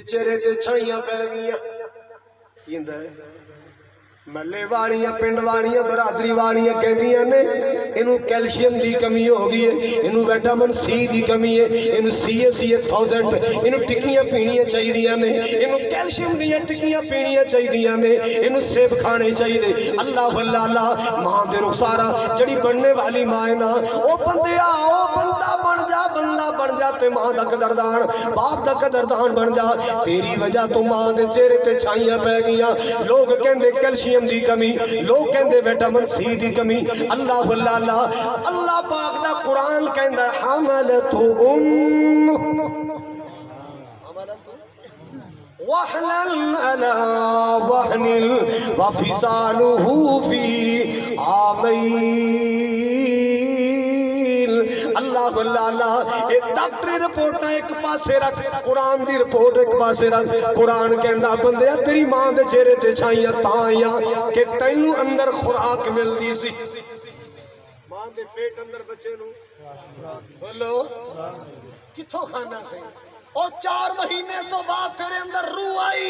चेहरे ते छाइयां पै गईयां महल्ले वालियां पिंड वालियां बरादरी वालियां कहदियां ने इनू कैल्शियम की कमी हो गई है, इनू विटामिन सी की कमी है, इनू CA1000 इनू टिक्कियां पीनियां चाहिए ने, इनू कैल्शियम दी टिक्कियां पीनियां चाहिए ने, इनू सेब खाने चाहिए। अल्लाह वल्ला अल्लाह मां दे रुखसारा जड़ी बनने वाली मां है ना ओ बंदिया ओ बंदा बन जा, बंदा बन जा ते मां दा कदरदान बाप दा कदरदान बन जा। तेरी वजह तो मां दे चेहरे ते छाइयां पै गईयां। लोग कहंदे कैल्शियम दी कमी, लोग कहंदे विटामिन सी दी कमी। अल्लाह वल्ला अल्लाह अल्लाह पाक दा कुरान कहंदा हमलतु वहलन अला वहनिल व फिसालुहु फी आमैन। अल्लाह वल्ला अल्लाह एक डॉक्टरी रिपोर्ट एक पासे रख, कुरान दी रिपोर्ट एक पासे रख। कुरान कहंदा बंदे तेरी मां दे चेहरे ते छाइयां तां आइयां कि तैनू अंदर खुराक मिलदी सी। मां दे पेट अंदर बच्चे नू बोलो किथों खाना सी। और 4 महीने तो बाद तेरे अंदर रूह आई,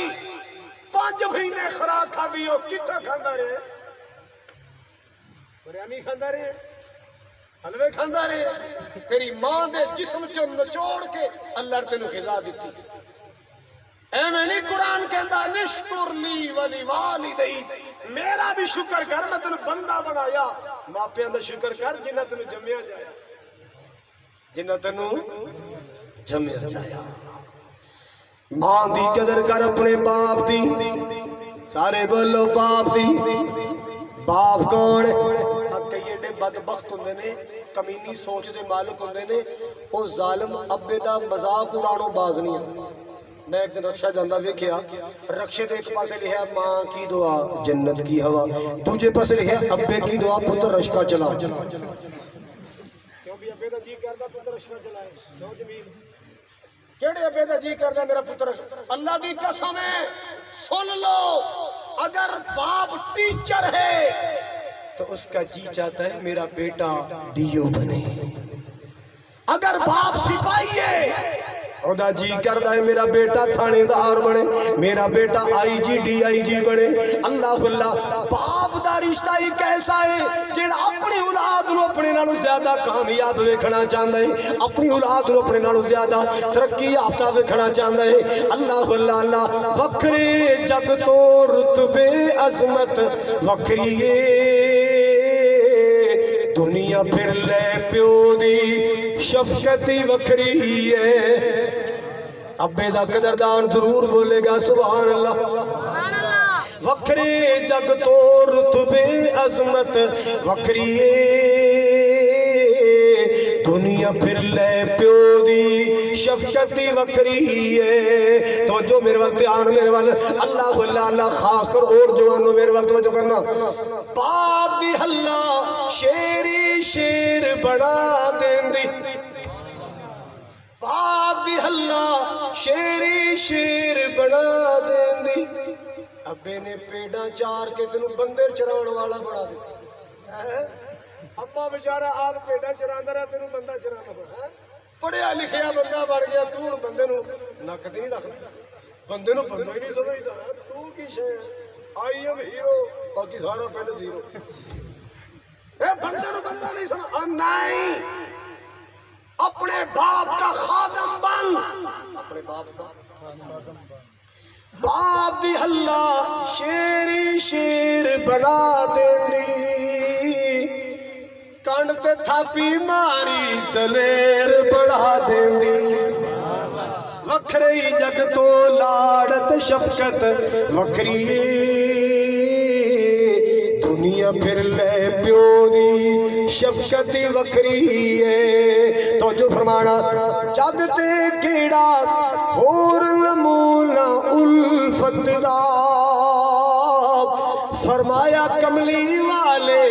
5 महीने खुराक खादी हो किथों खांदा रहे? बिरयानी खांदा रहे, हलवे खांदा रहे। तेरी मां दे जिस्म चो निचोड़ के अल्लाह तेन खिजा दी। एवें नहीं कुरान कहंदा निश्कुरली वली वालिदैक, मेरा भी शुक्र कर मैं तेन बंदा बनाया। मापियां दा शुक्र कर जिन्ना तेन जम्मिया जाया, जिन्ना तेन जम्मिया जाया। मां दी कदर कर अपने बाप दी। सारे बोलो बाप दी। बाप कौन है? कई एडे बदबख्त होंदे ने, कमीनी सोच दे मालिक होंदे ने, ओ जालिम अब्बे दा मजाक उड़ाणों बाज नहीं है। मैं एक दिन रक्षा जांदा वेखिया, रक्षे दे एक पासे लिखा मां की दुआ जन्नत की हवा, दूजे पासे लिखा अब्बे की दुआ पुत्र रश्का चला। क्यों भी अब्बे दा जी करदा पुत्र रश्का चलाए? क्यों जमीन केड़े अब्बे दा जी करदा मेरा पुत्र? अल्लाह दी कसम है सुन लो, अगर बाप टीचर है तो उसका जी चाहता है मेरा बेटा डीओ बने। अगर बाप सिपाही है ओदा जी करदा है मेरा बेटा थानेदार बने, मेरा बेटा IG DIG बने। अल्लाह अल्लाह बाप दा रिश्ता ही कैसा है जेड़ा अपनी औलाद नूं अपने नालों ज्यादा कामयाब वेखना चाहता है, अपनी औलाद नूं अपने नालों ज्यादा तरक्की याफ्ता वेखना चाहता है। अल्लाह अल्लाह अल्लाह वखरे जग तो रुतबे अजमत वखरी है, दुनिया फिर ले प्यो दी शफकती वखरी है। अब्बे दा कदरदान जरूर बोलेगा सुभान अल्लाह। वखरे जग तो रुतबे अजमत वखरी है, दुनिया फिर ले प्यो दी शफकती वखरी है। तो जो मेरे वाल ध्यान मेरे वाल अल्लाह अल्लाह खास कर और जवानों मेरे वाल तो करना। बाप दी हल्ला शेरी शेर बना देंदी, बाप दी हल्ला शेरी शेर बना देंदी। अब्बे ने पेड़ा चार के तेन बंदे चराने वाला बना दिता। अम्मा बेचारा आप पेड़ा चरांदा रहा तेन बंदा चराना पड़ा। पढ़िया लिखिया बंदा बन गया, तू हूं बंदे नक ती नहीं रखता, बंदे बंदा ही नहीं समझता। तू की शे I am हीरो बाकी सारा पिंड जीरो। बंदे बंदा नहीं समझ नहीं, अपने बाप का खादम बन, अपने बाप का बाप दी हल्ला शेरी शेर बना देंदी, कंड ते थापी मारी दलेर बढ़ा देंदी। वखरे जग तो लाड़त शफकत वखरी, दुनिया फिर ले प्यो दी शफकती वखरी है। तो जो फरमाना जग ते केड़ा होर नमूना उल्फत दा, फरमाया कमली वाले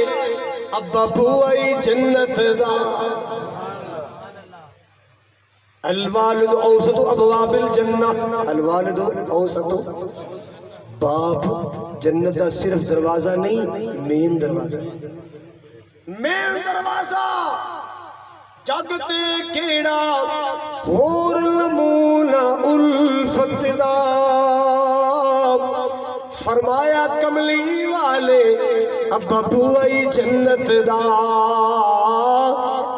अब्बा बुआई जन्नत दा। अलवालिद औसतु अबवाबिल जन्नह, अलवालिद औसतु बाप जन्नत का सिर्फ दरवाजा नहीं मेन दरवाजा है। मेन दरवाजा जगते केड़ा होर नमूना उल्फत दा। फरमाया कमली वाले अब्बा बुआई जन्नत दा।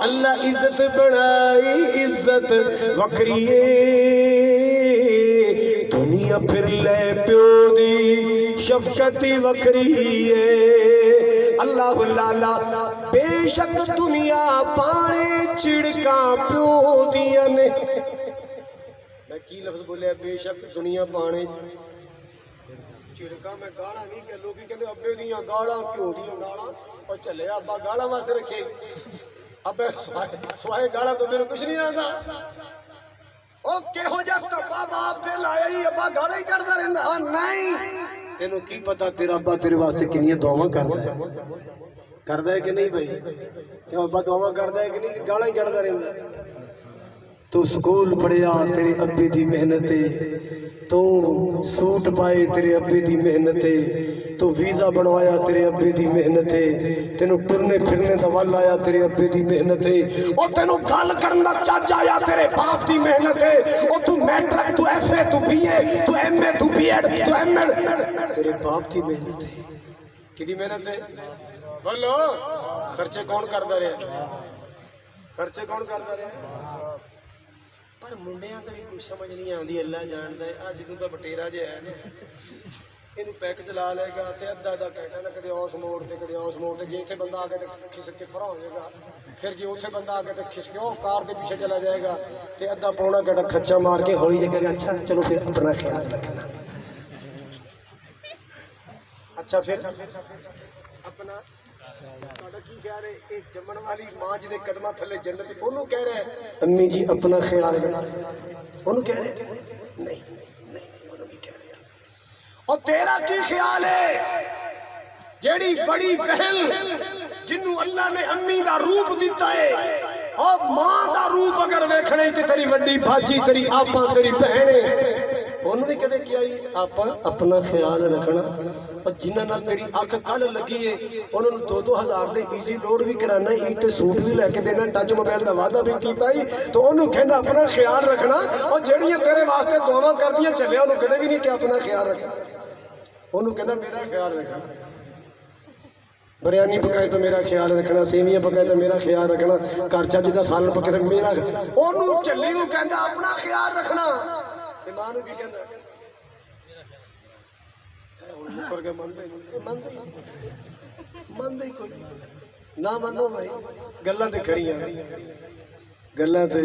अल्लाह इज्जत बनाई इज्जत वक्री दुनिया फिर ले प्यो दी शफकती वक्री अल्लाह लाला बेशक दुनिया पाने चिड़का प्यो दिया ने। मैं की लफ्ज बोलिया बेशक दुनिया पाने चिड़का मैं गाला नहीं कह लोग कहते अब्बे दियां गाला प्यो दियां गाला और चले अब्बा गाला वास्ते रखे अब्बे सवाए गाला तो मेरे कुछ नहीं आता। ओ केहो जा तब्बा बाप ते लाया ही अब्बा गाला ही करदा रहंदा नहीं तेनू की पता तेरा अब्बा तेरे वास्ते कितनी दुआवां करदा है कि नहीं भाई क्यों अब्बा दुआवां करदा है कि नहीं गाला ही करदा रहंदा। तू स्कूल पढ़िया तेरे अब्बे दी मेहनत तू सूट पाए तेरे अब्बे दी मेहनत तू वीज़ा बनवाया तेरे अब्बे दी मेहनत तेनू टुरने फिरने दा वल आया तेरे अब्बे दी मेहनत और तेनू गल करन दा चज आया तेरे बाप दी मेहनत और तू मैट्रिक तू एफए तू बीए तू एमए तू बीएड तू एमएड तेरे बाप दी मेहनत है। किदी मेहनत है बोलो खर्चे कौन करदा रहा खर्चे कौन करदा रहा पर मुंडियां तो भी कुछ समझ नहीं आती अल्लाह जानता है। अज तो बटेरा जो है ना इन पैक चला लेगा तो अद्धा अद्धा घंटा ना कदे उस मोड़ से कदे उस मोड़ से जे इतने बंदा आके खिसक के फरा हो जाएगा फिर जो उत्थे बंदा आके तो खिसक के कार के पीछे चला जाएगा तो अद्धा पौना घंटा खच्चा मार के हौली जगह अच्छा चलो फिर अपना ख्याल रखना। अच्छा फिर अपना की ख्याल है एक जमन वाली मां जिदे कदमां थले जन्नत ओनू कह रहा है अम्मी जी अपना ख्याल रखना ओनू कह रहे नहीं ओनू नहीं कह रहे। और तेरा की ख्याल है जेड़ी बड़ी बहन जिन्नू अल्लाह ने अम्मी दा रूप दिता है और मां दा रूप अगर वेखणे ते तेरी वड्डी भाजी तेरी आपा तेरी बहन ओनू भी कदे किया आपा अपना ख्याल रखना और जिन्होंने तेरी अख कल लगी है उन्होंने 2-2 हज़ार ईजी लोड भी कराना ईद ते सूट भी लैके देना टच मोबाइल का वादा भी किया ही तो उन्होंने कहना अपना ख्याल रखना और जड़ियाँ तेरे वास्ते दुआवां कर दियां चलिया उन्होंने कदे भी नहीं किया अपना ख्याल रखना उन्होंने कहना मेरा ख्याल रखना बिरयानी पकाए तो मेरा ख्याल रखना सेवियां पकाए तो मेरा ख्याल रखना घर चज दा सालन पके तो मेरा उन्होंने झल्ली नूं कहंदा अपना ख्याल रखना ते मां नूं की कहंदा करके मनते ही कोई ना मनो भाई गल्लां ते खड़ियां गल्लां ते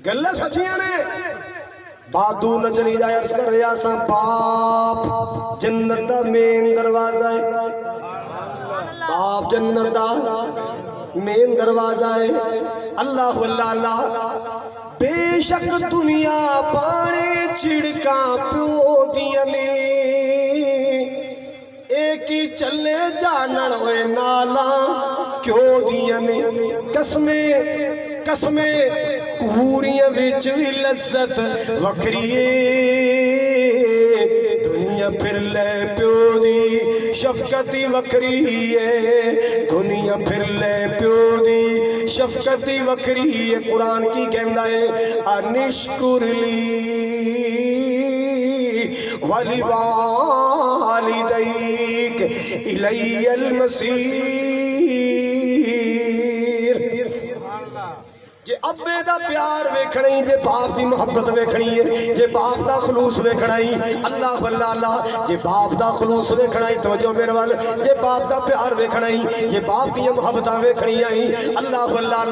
गल्लां सच्चियां ने बादू नचली जाए अर्ज कर रहा सा बाप जन्नत दा मेन दरवाजा है बाप जन्नत दा मेन दरवाजा है। अल्लाह अल्लाह बेशक दुनिया पाने चिड़का प्यो दियां ने एक ही चले जानन होए नाला क्यों दियां ने कसमे कसमे पूरियां विच भी लज्जत वखरी दुनिया फिर ले प्यो दी शफकती वखरी है दुनिया फिर ले प्यो दी शफकती वखरी है। कुरान की कहंदा है अनिश्कुरली वली वालिदैक इलैयल मसीर जे अब्बे दा प्यार वेखना ही जे बाप दी मोहब्बत वेखनी है जे बाप दा खलूस वेखना ही अल्लाह अल्लाह जे बाप दा खलूस वेखना ही तवज्जो मेरे वाल जे बाप दा प्यार वेखना ही जे बाप दी मोहब्बतां वेखनियां ही अल्लाह अल्लाह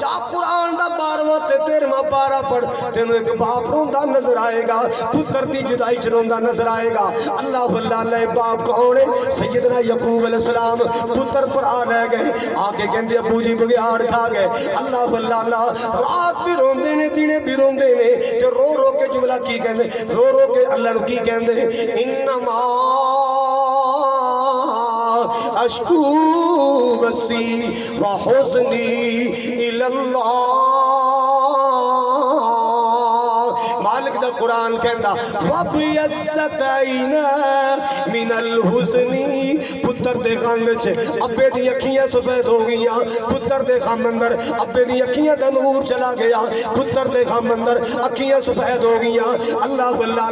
जा कुरान दा 12वां ते 13वां पारा पढ़ तेनू एक बाप रोंदा नजर आएगा पुत्र दी जुदाई च रोंदा नजर आएगा। अल्लाह अल्लाह बाप कौन है सैयदना याकूब अलैहिस्सलाम पुत्र भरा ले गए आके कहंदे अब्बू जी बगियाड़ खा गए अल्लाह अल्लाह रात भी रोंदे ने दिने भी रोंदे ने ते रो रो के जुमला की कहंदे रो रो के अल्लाह नू की कहंदे इन्नमा अशकू बसी व हुस्नी इलल्लाह मालिक दा कुरान कहंदा वबियस्तैना मिनल हुस्नी, पुत्र दे गम विच अब्बे दी अखियां सफेद हो गईयां, पुत्र दे गम अंदर अब्बे दी अखियां दा नूर चला गया, पुत्र दे गम अंदर अखियां सफेद हो गईयां। अल्लाह वल्लाह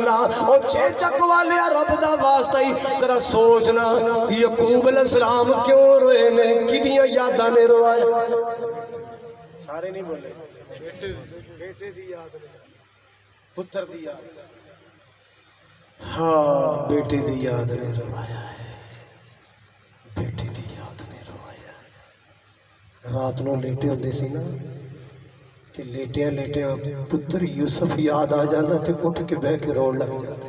ओ चेचक वाले रब दा वास्ता ही जरा सोचना याकूब अलैहिस्सलाम क्यों रोए ने, किदियां यादां ने रोया। सारे नहीं बोले, बेटे दी याद ने, पुत्र दी याद ने, हाँ बेटे दी याद ने रोया है, बेटे दी याद ने रोया है। रात नूं लेटे होंदे सी ना ते लेटिया लेटिया पुत्र यूसुफ याद आ जाता तो उठ के बह के रोन लग जाते,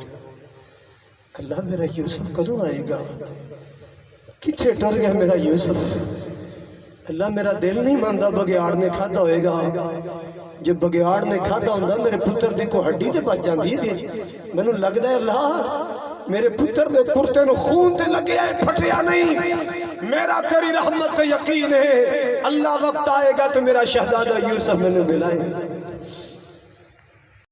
अल्लाह मेरा यूसुफ कदों आएगा, किथे डर गया मेरा यूसुफ, अल्लाह मेरा दिल नहीं मानता बगियाड़ ने खादा होएगा, जो बगियाड़ ने खादा होंदा मेरे पुत्र की कोई हड्डी तो बच जाती है, मैनू लगता है अल्लाह मेरे पुत्र ने कुर्ते नूं खून ते लगे फटिया नहीं, मेरा तेरी रहमत यकीन है, अल्लाह वक्त आएगा तो मेरा शहजादा यूसुफ मैनू मिलाएगा।